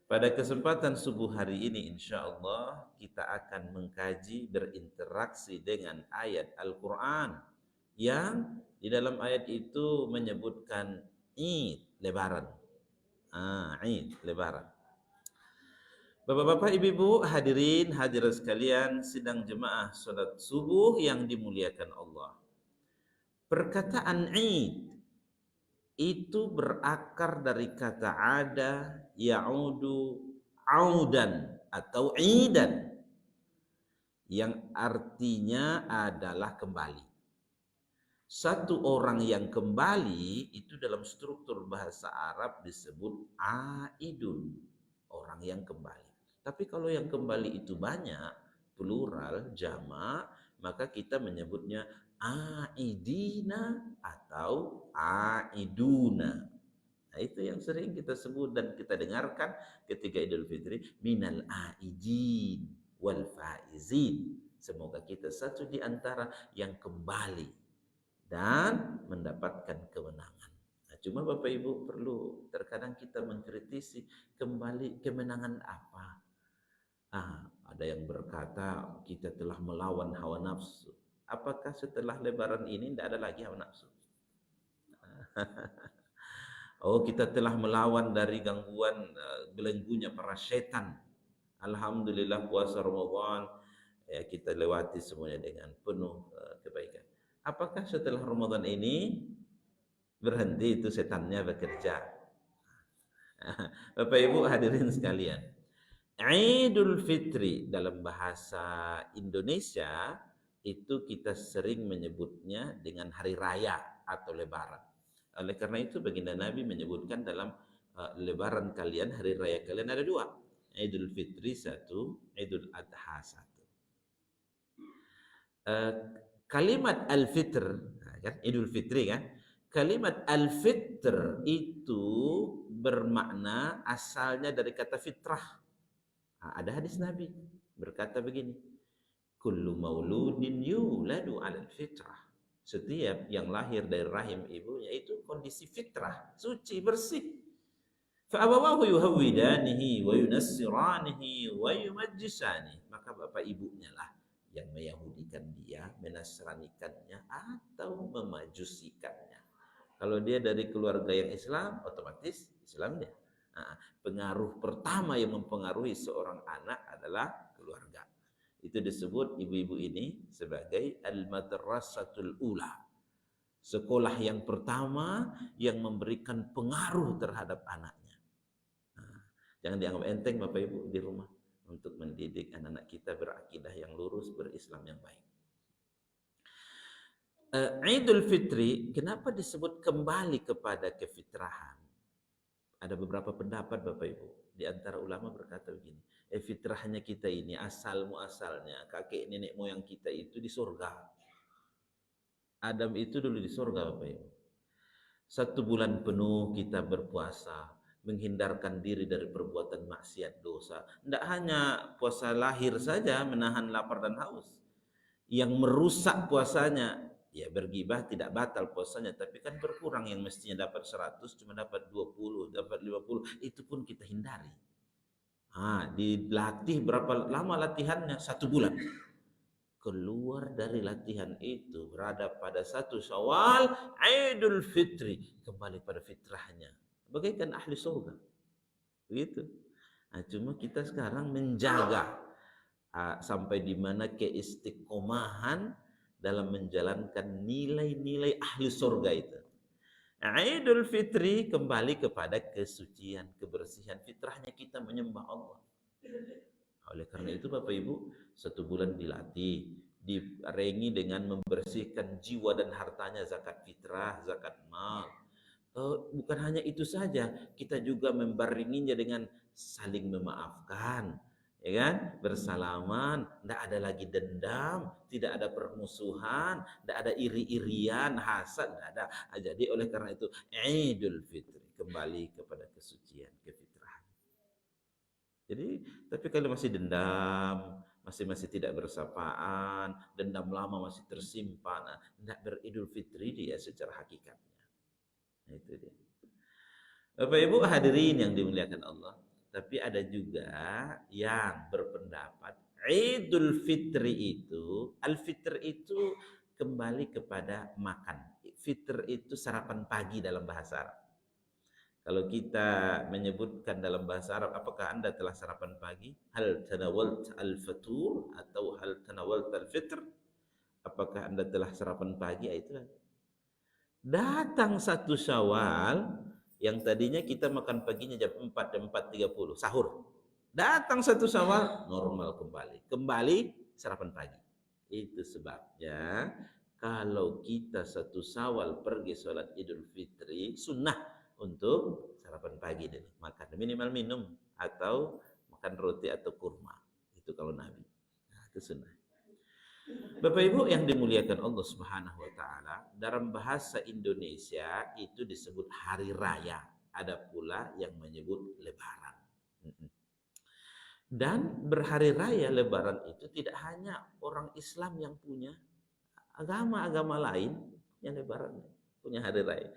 Pada kesempatan subuh hari ini insya Allah kita akan mengkaji berinteraksi dengan ayat Al-Quran yang di dalam ayat itu menyebutkan Id, lebaran. Id, lebaran. Bapak-bapak, ibu-ibu, hadirin hadirat sekalian, sidang jemaah salat subuh yang dimuliakan Allah. Perkataan Id itu berakar dari kata ada, ya'udu, audan atau idan yang artinya adalah kembali. Satu orang yang kembali itu dalam struktur bahasa Arab disebut aidun, orang yang kembali. Tapi kalau yang kembali itu banyak, plural, jamak, maka kita menyebutnya aidina atau aiduna. Nah, itu yang sering kita sebut dan kita dengarkan ketika Idul Fitri, minal aidin wal faizin. Semoga kita satu di antara yang kembali dan mendapatkan kemenangan. Nah, cuma Bapak Ibu perlu terkadang kita mengkritisi kembali kemenangan apa. Ada yang berkata kita telah melawan hawa nafsu. Apakah setelah lebaran ini tidak ada lagi hawa nafsu? Oh, kita telah melawan dari gangguan belenggunya para setan. Alhamdulillah puasa Ramadan ya kita lewati semuanya dengan penuh kebaikan. Apakah setelah Ramadan ini berhenti itu setannya bekerja? Bapak Ibu hadirin sekalian, Idul Fitri dalam bahasa Indonesia itu kita sering menyebutnya dengan hari raya atau lebaran. Oleh karena itu baginda Nabi menyebutkan dalam lebaran kalian, hari raya kalian ada dua. Idul Fitri satu, Idul Adha satu. Kalimat Al-Fitr, kan? Idul Fitri kan? Kalimat Al-Fitr itu bermakna asalnya dari kata fitrah. Ada hadis Nabi berkata begini, kullu mauludin yuladu 'alal fitrah. Setiap yang lahir dari rahim ibunya itu kondisi fitrah, suci, bersih. Fa abawahu yuhawwidanihi wa yunassiranihi wa yumajjisani. Maka bapak ibunya lah yang meyahudikan dia, menasranikannya atau memajusikannya. Kalau dia dari keluarga yang Islam, otomatis Islam dia. Pengaruh pertama yang mempengaruhi seorang anak adalah keluarga. Itu disebut ibu-ibu ini sebagai al-madrasatul ula. Sekolah yang pertama yang memberikan pengaruh terhadap anaknya. Jangan dianggap enteng Bapak Ibu di rumah untuk mendidik anak-anak kita berakidah yang lurus, berislam yang baik. Idul Fitri, kenapa disebut kembali kepada kefitrahan? Ada beberapa pendapat Bapak Ibu. Di antara ulama berkata begini, fitrahnya kita ini, asal muasalnya, kakek nenek moyang kita itu di surga. Adam itu dulu di surga Bapak Ibu. 1 bulan penuh kita berpuasa, menghindarkan diri dari perbuatan maksiat dosa. Tidak hanya puasa lahir saja menahan lapar dan haus. Yang merusak puasanya, ya bergibah tidak batal puasanya, tapi kan berkurang, yang mestinya dapat 100 cuma dapat 20, dapat 50, itu pun kita hindari. Dilatih berapa lama latihannya? 1 bulan. Keluar dari latihan itu berada pada 1 Syawal, Idul Fitri, kembali pada fitrahnya, bagaikan ahli surga. Begitu. Cuma kita sekarang menjaga sampai di mana keistiqomahan dalam menjalankan nilai-nilai ahli surga itu. Idul Fitri kembali kepada kesucian, kebersihan fitrahnya kita menyembah Allah. Oleh karena itu Bapak Ibu, 1 bulan dilatih, direngi dengan membersihkan jiwa dan hartanya, zakat fitrah, zakat mal. Bukan hanya itu saja, kita juga membarenginya dengan saling memaafkan, ya kan? Bersalaman, tidak ada lagi dendam, tidak ada permusuhan, tidak ada iri-irian, hasad, tidak ada. Jadi oleh karena itu Idul Fitri kembali kepada kesucian, kefitrahan. Jadi, tapi kalau masih dendam, masih tidak bersapaan, dendam lama masih tersimpan, tidak beridul fitri dia secara hakikatnya. Nah, itu dia. Bapak Ibu hadirin yang dimuliakan Allah. Tapi ada juga yang berpendapat Idul Fitri itu, Al-Fitr itu kembali kepada makan. Fitr itu sarapan pagi dalam bahasa Arab. Kalau kita menyebutkan dalam bahasa Arab, apakah Anda telah sarapan pagi? Hal tanawalt al-fatur atau hal tanawalt al-fitr? Apakah Anda telah sarapan pagi? Itu datang satu Syawal yang tadinya kita makan paginya jam 4, jam 4.30, sahur. Datang satu Syawal, normal kembali. Kembali sarapan pagi. Itu sebabnya kalau kita satu Syawal pergi sholat Idul Fitri, sunnah untuk sarapan pagi deh, makan minimal minum atau makan roti atau kurma. Itu kalau Nabi. Nah, itu sunnah. Bapak Ibu yang dimuliakan Allah Subhanahu wa taala, dalam bahasa Indonesia itu disebut hari raya. Ada pula yang menyebut lebaran. Dan berhari raya lebaran itu tidak hanya orang Islam yang punya, agama-agama lain yang lebaran punya hari raya.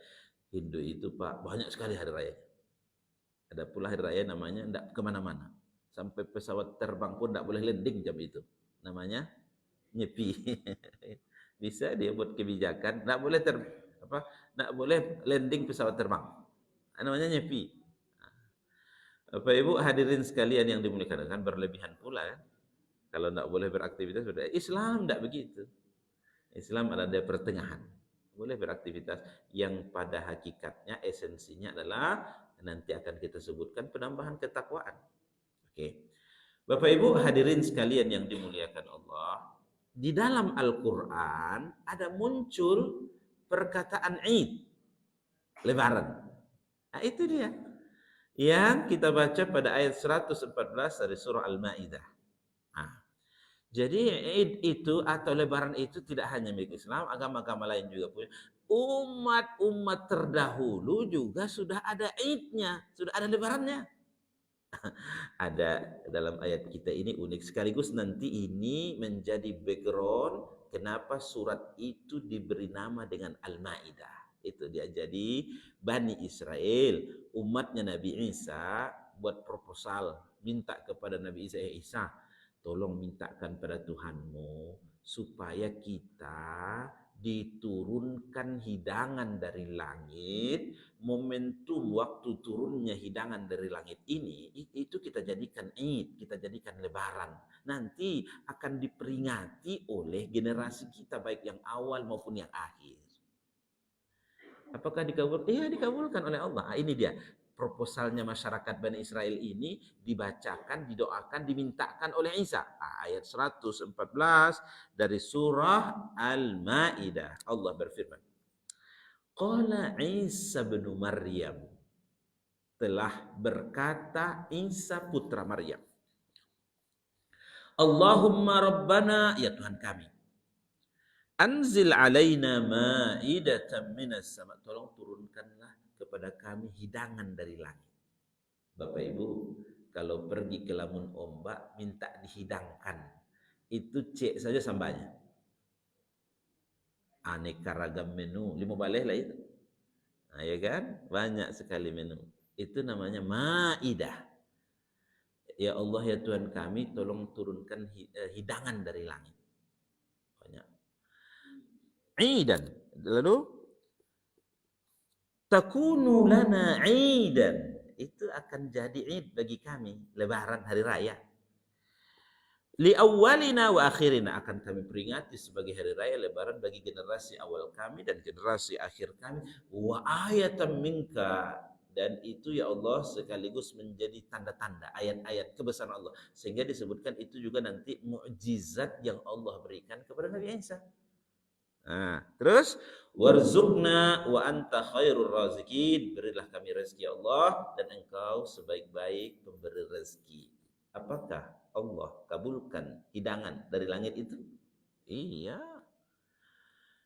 Hindu itu Pak banyak sekali hari raya. Ada pula hari raya namanya tidak kemana-mana. Sampai pesawat terbang pun tidak boleh landing jam itu. Namanya nyepi. Bisa dia buat kebijakan, tidak boleh tidak boleh landing pesawat terbang. Namanya nyepi. Bapak Ibu hadirin sekalian yang dimuliakan, kan berlebihan pula kan. Kalau tidak boleh beraktivitas, sudah. Islam tidak begitu. Islam ada di pertengahan. Boleh beraktivitas yang pada hakikatnya esensinya adalah nanti akan kita sebutkan penambahan ketakwaan. Oke. Bapak Ibu hadirin sekalian yang dimuliakan Allah, di dalam Al-Qur'an ada muncul perkataan Id, lebaran. Nah, itu dia yang kita baca pada ayat 114 dari surah Al-Maidah. Nah, jadi Id itu atau lebaran itu tidak hanya milik Islam, agama-agama lain juga punya. Umat-umat terdahulu juga sudah ada Idnya, sudah ada lebarannya. Ada dalam ayat kita ini unik sekaligus nanti ini menjadi background kenapa surat itu diberi nama dengan Al-Maidah. Itu dia, jadi Bani Israel, umatnya Nabi Isa buat proposal, minta kepada Nabi Isa, tolong mintakan pada Tuhanmu supaya kita diturunkan hidangan dari langit. Momentum waktu turunnya hidangan dari langit ini itu kita jadikan Id, kita jadikan lebaran. Nanti akan diperingati oleh generasi kita baik yang awal maupun yang akhir. Apakah dikabulkan? Iya, dikabulkan oleh Allah. Nah, ini dia proposalnya masyarakat Bani Israel ini, dibacakan, didoakan, dimintakan oleh Isa. Nah, ayat 114 dari surah Al-Maidah. Allah berfirman, Qala Isa bin Maryam, telah berkata Isa putra Maryam, Allahumma Rabbana, ya Tuhan kami, anzil alaina ma'idatan minas sama, tolong turunkanlah kepada kami hidangan dari langit. Bapak Ibu, kalau pergi ke Lamun Ombak minta dihidangkan, itu cek saja sambanya. Aneka ragam menu, 5 baleh lah itu. Nah, ya kan? Banyak sekali menu. Itu namanya Maidah. Ya Allah ya Tuhan kami, tolong turunkan hidangan dari langit. Banyak. Idan. Lalu takunu lana idan. Itu akan jadi Id bagi kami, lebaran hari raya. Li awwalina wa akhirina, akan kami peringati sebagai hari raya lebaran bagi generasi awal kami dan generasi akhir kami. Wa ayatan minka, dan itu ya Allah sekaligus menjadi tanda-tanda ayat-ayat kebesaran Allah, sehingga disebutkan itu juga nanti mukjizat yang Allah berikan kepada Nabi Isa. Nah, terus warzuqna wa anta khairur razikin, berilah kami rezeki Allah dan engkau sebaik-baik pemberi rezeki. Apakah Allah kabulkan hidangan dari langit itu? Iya,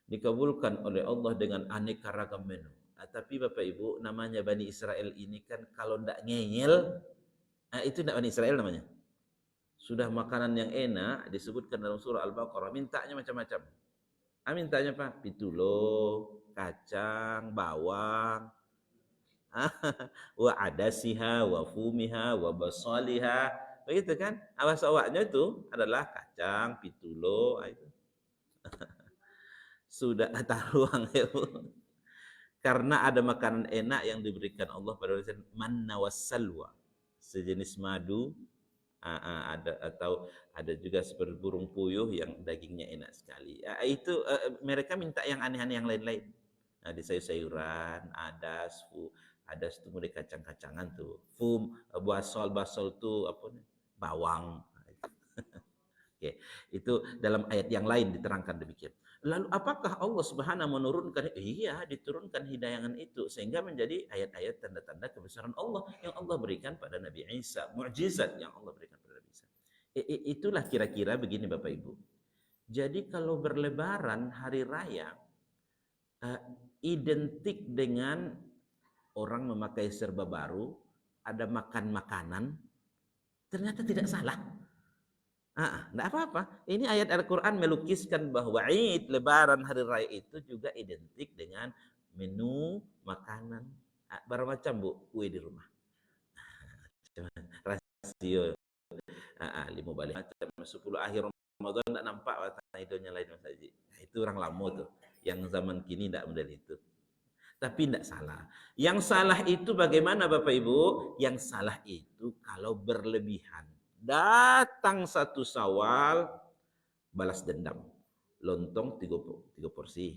dikabulkan oleh Allah dengan aneka ragam menu. Nah, tapi Bapak Ibu, namanya Bani Israel ini kan kalau ndak ngeyel, itu ndak Bani Israel namanya. Sudah makanan yang enak disebutkan dalam surah Al-Baqarah, mintanya macam-macam. Mintanya apa? Pitulo, kacang, bawang. Wa adasiha, wa fumiha, wa basaliha. Begitu kan? Awas awaknya itu adalah kacang, pitulo, itu. Sudah taruang ya. Karena ada makanan enak yang diberikan Allah pada manusia, manna wassalwa, sejenis madu, ada atau ada juga seperti burung puyuh yang dagingnya enak sekali. Itu mereka minta yang aneh-aneh yang lain-lain. Nah, di sayur-sayuran, ada kemudian kacang-kacangan tuh, basol tuh apa nih? Bawang. Oke, itu dalam ayat yang lain diterangkan demikian. Lalu apakah Allah Subhanahu menurunkan? Iya, diturunkan hidayangan itu sehingga menjadi ayat-ayat tanda-tanda kebesaran Allah yang Allah berikan pada Nabi Isa, mukjizat yang Allah berikan pada Nabi Isa. Itulah kira-kira begini Bapak Ibu. Jadi kalau berlebaran hari raya identik dengan orang memakai serba baru, ada makan makanan, ternyata tidak salah. Tidak apa-apa. Ini ayat Al-Quran melukiskan bahwa Id, lebaran hari raya itu juga identik dengan menu makanan bermacam Bu, kue di rumah. Rasio 5 balik macam 10 akhir Ramadan tidak nampak warna hidungnya lain Mas Haji. Itu orang lama tuh. Yang zaman kini tidak model itu. Tapi tidak salah. Yang salah itu bagaimana Bapak Ibu? Yang salah itu kalau berlebihan. Datang satu Syawal, balas dendam. Lontong 3 porsi.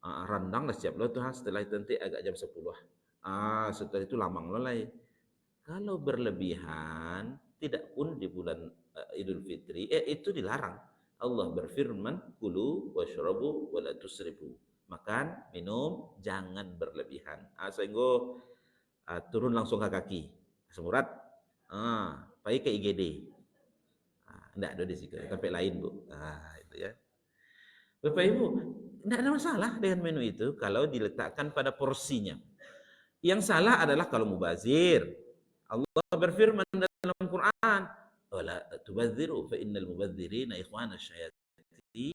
Rendang dah siap lo tuh, setelah itu nanti agak jam 10. Setelah itu lamang lo lah. Kalau berlebihan, tidak pun di bulan Idul Fitri, itu dilarang. Allah berfirman, kulu washrabu wa la tusrifu. Makan, minum, jangan berlebihan. Sehingga turun langsung ke kaki. Semurat, pergi ke IGD. Enggak ada di situ, tempat lain Bu. Itu ya. Bapak Ibu, tidak ada masalah dengan menu itu kalau diletakkan pada porsinya. Yang salah adalah kalau mubazir. Allah berfirman dalam Quran, wala tubadziru fa innal mubadzirina ikhwana syayatin.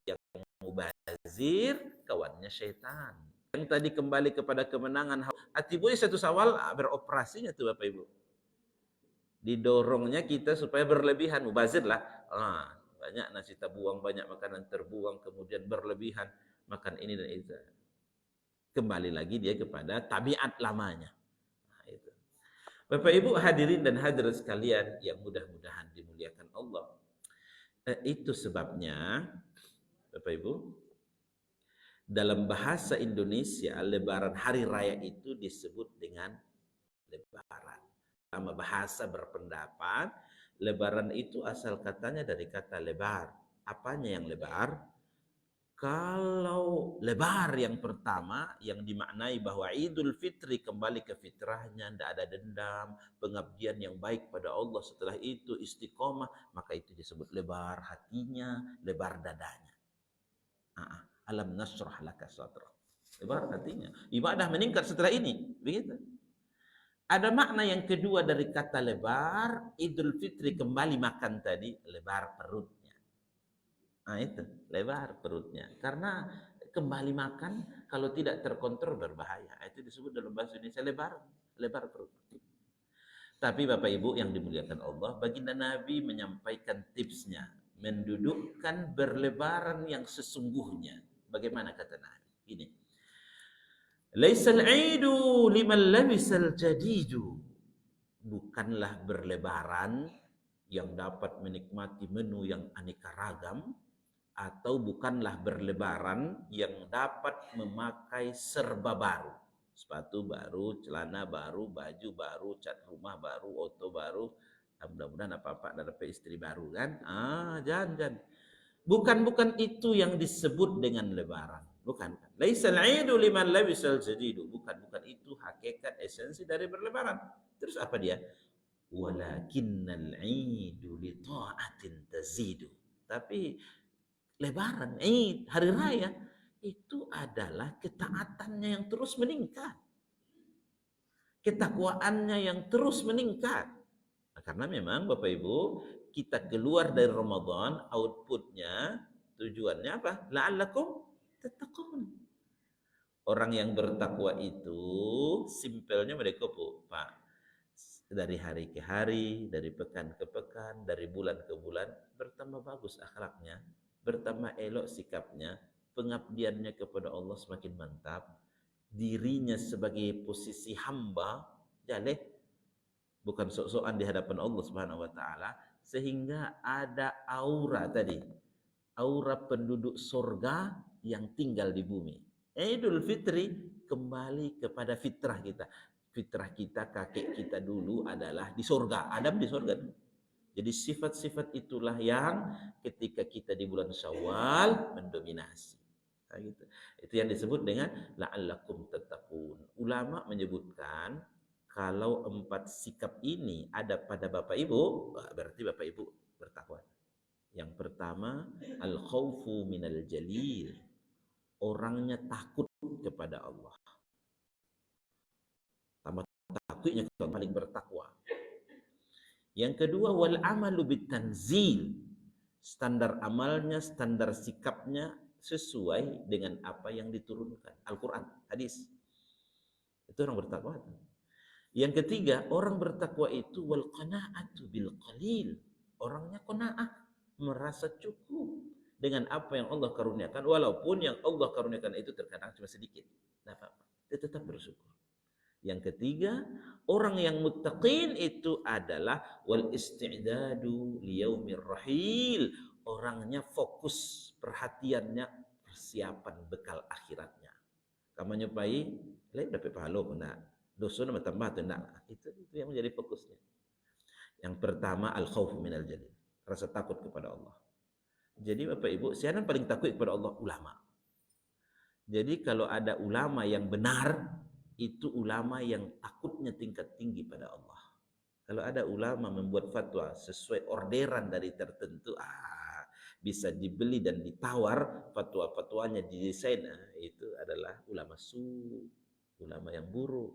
Yang mubazir kawannya syaitan. Yang tadi kembali kepada kemenangan Atiboy satu Syawal beroperasinya tuh Bapak Ibu. Didorongnya kita supaya berlebihan, mubazir lah. Banyak nasi terbuang, banyak makanan terbuang, kemudian berlebihan makan ini dan itu. Kembali lagi dia kepada tabiat lamanya. Itu. Bapak Ibu hadirin dan hadirat sekalian yang mudah-mudahan dimuliakan Allah. Itu sebabnya Bapak Ibu, dalam bahasa Indonesia lebaran hari raya itu disebut dengan lebaran. Sama bahasa berpendapat lebaran itu asal katanya dari kata lebar. Apanya yang lebar? Kalau lebar yang pertama yang dimaknai bahwa Idul Fitri kembali ke fitrahnya, tidak ada dendam, pengabdian yang baik pada Allah, setelah itu istiqomah, maka itu disebut lebar hatinya, lebar dadanya. Alam nasrah laka sadrak. Lebar hatinya. Ibadah meningkat setelah ini, begitu. Ada makna yang kedua dari kata lebar, Idul Fitri kembali makan tadi, lebar perutnya. Itu, lebar perutnya. Karena kembali makan kalau tidak terkontrol berbahaya. Itu disebut dalam bahasa Indonesia lebar perut. Tapi Bapak Ibu yang dimuliakan Allah, baginda Nabi menyampaikan tipsnya, mendudukkan berlebaran yang sesungguhnya. Bagaimana kata Nabi? Ini. Laisal 'idu liman labisal jadidu. Bukanlah berlebaran yang dapat menikmati menu yang aneka ragam, atau bukanlah berlebaran yang dapat memakai serba baru. Sepatu baru, celana baru, baju baru, cat rumah baru, auto baru. Mudah-mudahan apa-apa ada istri baru kan? Jangan. Bukan itu yang disebut dengan lebaran. Bukan. Laisal 'idu liman labisal jadidu. Bukan itu hakikat esensi dari berlebaran. Terus apa dia? Walakinnal 'idu li ta'atin tazidu. Tapi lebaran, hari raya itu adalah ketaatannya yang terus meningkat. Ketakwaannya yang terus meningkat. Karena memang Bapak Ibu, kita keluar dari Ramadan, outputnya, tujuannya apa? La'allakum tattaqun. Orang yang bertakwa itu simpelnya mereka Pak, dari hari ke hari, dari pekan ke pekan, dari bulan ke bulan bertambah bagus akhlaknya, bertambah elok sikapnya, pengabdiannya kepada Allah semakin mantap, dirinya sebagai posisi hamba jaleh bukan sok-sokan di hadapan Allah Subhanahu wa taala, sehingga ada aura tadi, aura penduduk surga yang tinggal di bumi. Idul Fitri kembali kepada fitrah kita. Fitrah kita, kakek kita dulu adalah di surga, Adam di surga. Jadi sifat-sifat itulah yang ketika kita di bulan Syawal mendominasi. Nah, gitu. Itu yang disebut dengan la'allakum tattaqun. Ulama menyebutkan kalau 4 sikap ini ada pada Bapak Ibu, berarti Bapak Ibu bertakwa. Yang pertama, al-khaufu minal jalil. Orangnya takut kepada Allah. Tambah takutnya kita paling bertakwa. Yang kedua, wal amalu bitanzil. Standar amalnya, standar sikapnya sesuai dengan apa yang diturunkan. Al-Quran, hadis. Itu orang bertakwa. Yang ketiga, orang bertakwa itu wal qanaatu bil qalil. Orangnya qanaah, merasa cukup dengan apa yang Allah karuniakan, walaupun yang Allah karuniakan itu terkadang cuma sedikit. Tidak apa-apa, dia tetap bersyukur. Yang ketiga, orang yang muttaqin itu adalah wal isti'dadu liyaumir rahil. Orangnya fokus perhatiannya persiapan bekal akhiratnya. Kamu nyobai, lain dapat pahala pun nak. Dosa nama tambah atau enggak. Itu yang menjadi fokusnya. Yang pertama al-khauf minal jalil. Rasa takut kepada Allah. Jadi Bapak Ibu, siapa paling takut kepada Allah? Ulama. Jadi kalau ada ulama yang benar, itu ulama yang takutnya tingkat tinggi pada Allah. Kalau ada ulama membuat fatwa sesuai orderan dari tertentu, bisa dibeli dan ditawar, fatwa-fatwanya didesain, itu adalah ulama ulama yang buruk.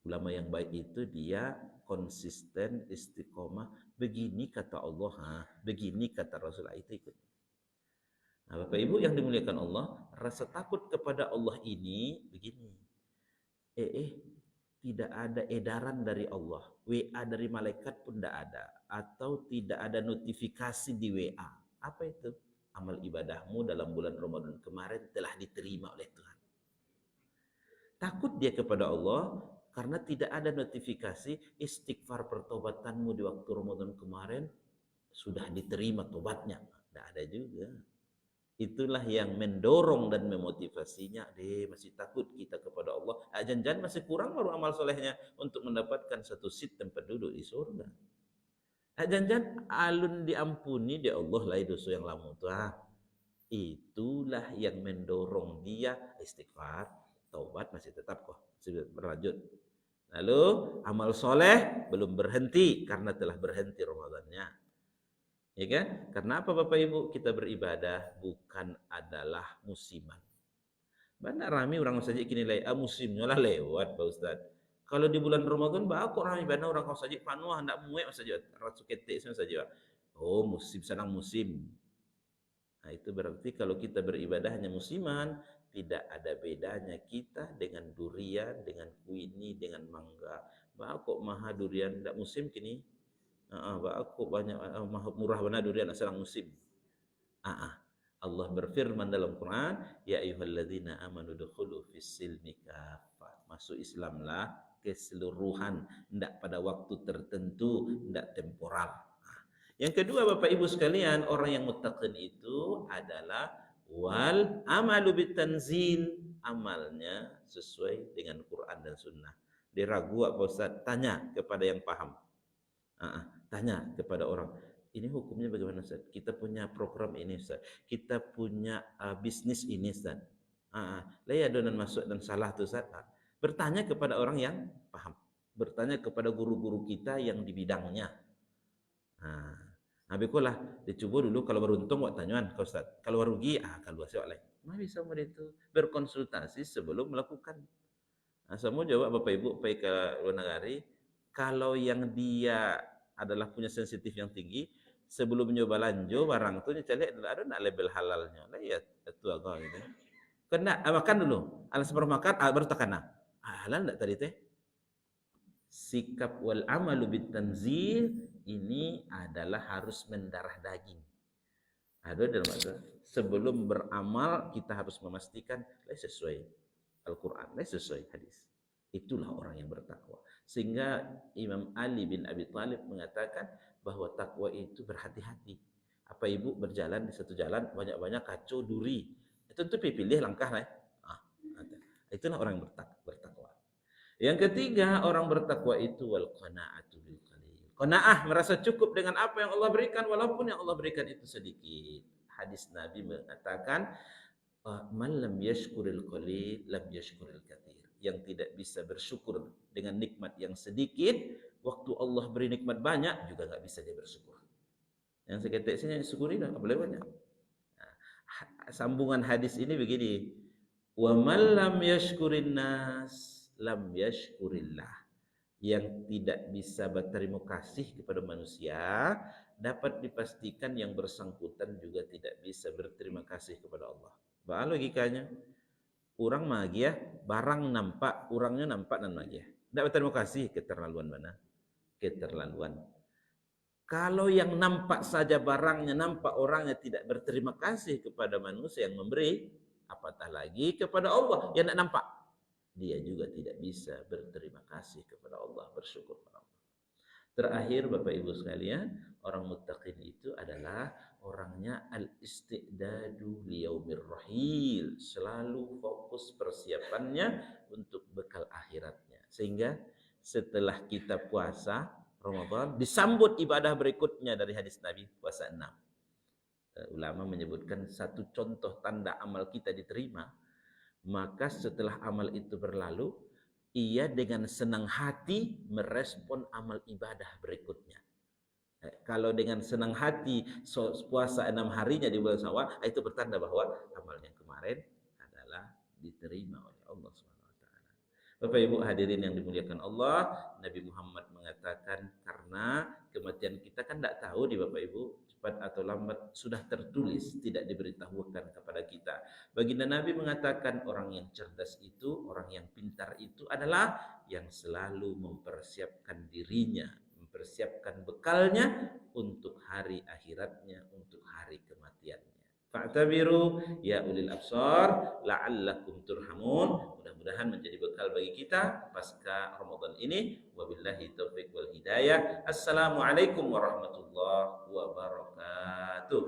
Ulama yang baik itu dia konsisten, istiqomah, begini kata Allah, begini kata Rasulullah, itu ikut. Nah, Bapak Ibu yang dimuliakan Allah, rasa takut kepada Allah ini begini. Tidak ada edaran dari Allah, WA dari malaikat pun tidak ada, atau tidak ada notifikasi di WA. Apa itu? Amal ibadahmu dalam bulan Ramadan kemarin telah diterima oleh Tuhan. Takut dia kepada Allah karena tidak ada notifikasi istighfar pertobatanmu di waktu Ramadan kemarin sudah diterima tobatnya. Tidak ada juga. Itulah yang mendorong dan memotivasinya. Masih takut kita kepada Allah. Jangan-jangan masih kurang baru amal solehnya untuk mendapatkan satu seat tempat duduk di surga. Jangan-jangan alun diampuni di Allah lah dosa yang lama itu. Itulah yang mendorong dia istighfar, taubat masih tetap kok berlanjut. Lalu amal soleh belum berhenti karena telah berhenti Ramadannya. Ya kan? Karena apa Bapak Ibu? Kita beribadah bukan adalah musiman. Banyak rame orang saja kini musimnya lah lewat Pak Ustaz. Kalau di bulan Ramadan kok rame banyak orang kau saja panuh hendak muek saja ratu ketek saja. Oh, musim senang musim. Nah, itu berarti kalau kita beribadah hanya musiman, tidak ada bedanya kita dengan durian, dengan kuini, dengan mangga. Kok maha durian tidak musim kini? Aku banyak murah benar durian sedang musim. Allah berfirman dalam Quran, ya ayyuhalladzina amanu dukhulu fis-silmi kafah. Masuk Islamlah keseluruhan, tidak pada waktu tertentu, tidak temporal. Yang kedua Bapak Ibu sekalian, orang yang muttaqin itu adalah wal amalu bitanzil, amalnya sesuai dengan Quran dan Sunnah. Dia ragu Pak Ustaz, tanya kepada yang paham. Tanya kepada orang, ini hukumnya bagaimana Ustaz? Kita punya program ini Ustaz, kita punya bisnis ini Ustaz. Lah adonan masuk dan salah tuh Ustaz. Bertanya kepada orang yang paham, bertanya kepada guru-guru kita yang di bidangnya. Bikulah dicoba dulu, kalau beruntung buat tanyaan ke Ustaz, kalau rugi kalau siapa lain. Bisa itu berkonsultasi sebelum melakukan. Semua jawab Bapak Ibu pergi ke luar negara, kalau yang dia adalah punya sensitif yang tinggi, sebelum nyoba lanjut barang tu cari ada nak label halalnya. Lah ya itu agak gitu. Kena makan dulu. Alas baru makan, baru takana. Halal enggak tadi teh? Sikap wal amalu bitanzil ini adalah harus mendarah daging. Ada dalam sebelum beramal kita harus memastikan sesuai Al-Quran, sesuai hadis. Itulah orang yang bertakwa. Sehingga Imam Ali bin Abi Thalib mengatakan bahwa takwa itu berhati-hati. Apa ibu berjalan di satu jalan banyak-banyak kacau duri, tentu pilih langkah lah. Itulah orang yang bertakwa. Yang ketiga, orang bertakwa itu wal qanaatu bil qalil. Qanaah, merasa cukup dengan apa yang Allah berikan walaupun yang Allah berikan itu sedikit. Hadis Nabi mengatakan, man lam yashkuril qalil lam yashkuril katsir. Yang tidak bisa bersyukur dengan nikmat yang sedikit, waktu Allah beri nikmat banyak juga enggak bisa dia bersyukur. Yang seketik sini syukuri dah, boleh banyak. Sambungan hadis ini begini, wa man lam yashkurin nas lam yashkurillah. Yang tidak bisa berterima kasih kepada manusia, dapat dipastikan yang bersangkutan juga tidak bisa berterima kasih kepada Allah. Bahwa logikanya, orang magia, barang nampak, orangnya nampak dan magia. Tidak berterima kasih, keterlaluan mana? Keterlaluan. Kalau yang nampak saja barangnya, nampak orangnya tidak berterima kasih kepada manusia yang memberi, apatah lagi kepada Allah yang tidak nampak. Dia juga tidak bisa berterima kasih kepada Allah, bersyukur kepada Allah. Terakhir Bapak Ibu sekalian, orang muttaqin itu adalah orangnya al-istidadu liyaumir rahil, selalu fokus persiapannya untuk bekal akhiratnya. Sehingga setelah kita puasa Ramadan disambut ibadah berikutnya dari hadis Nabi, puasa 6. Ulama menyebutkan satu contoh tanda amal kita diterima, maka setelah amal itu berlalu, ia dengan senang hati merespon amal ibadah berikutnya. Kalau dengan senang hati puasa 6 harinya di bulan Syawal, itu bertanda bahwa amal yang kemarin adalah diterima oleh Allah SWT. Bapak Ibu hadirin yang dimuliakan Allah, Nabi Muhammad mengatakan karena kematian kita kan tidak tahu di Bapak Ibu, cepat atau lambat sudah tertulis, tidak diberitahukan kepada kita. Baginda Nabi mengatakan orang yang cerdas itu, orang yang pintar itu adalah yang selalu mempersiapkan dirinya, mempersiapkan bekalnya untuk hari akhiratnya, untuk hari kematiannya. Fa'tabiru ya ulil absar la'allakum turhamun. Mudah-mudahan menjadi bekal bagi kita pasca Ramadan ini. Wabillahi taufiq wal hidayah. Assalamualaikum warahmatullahi wabarakatuh.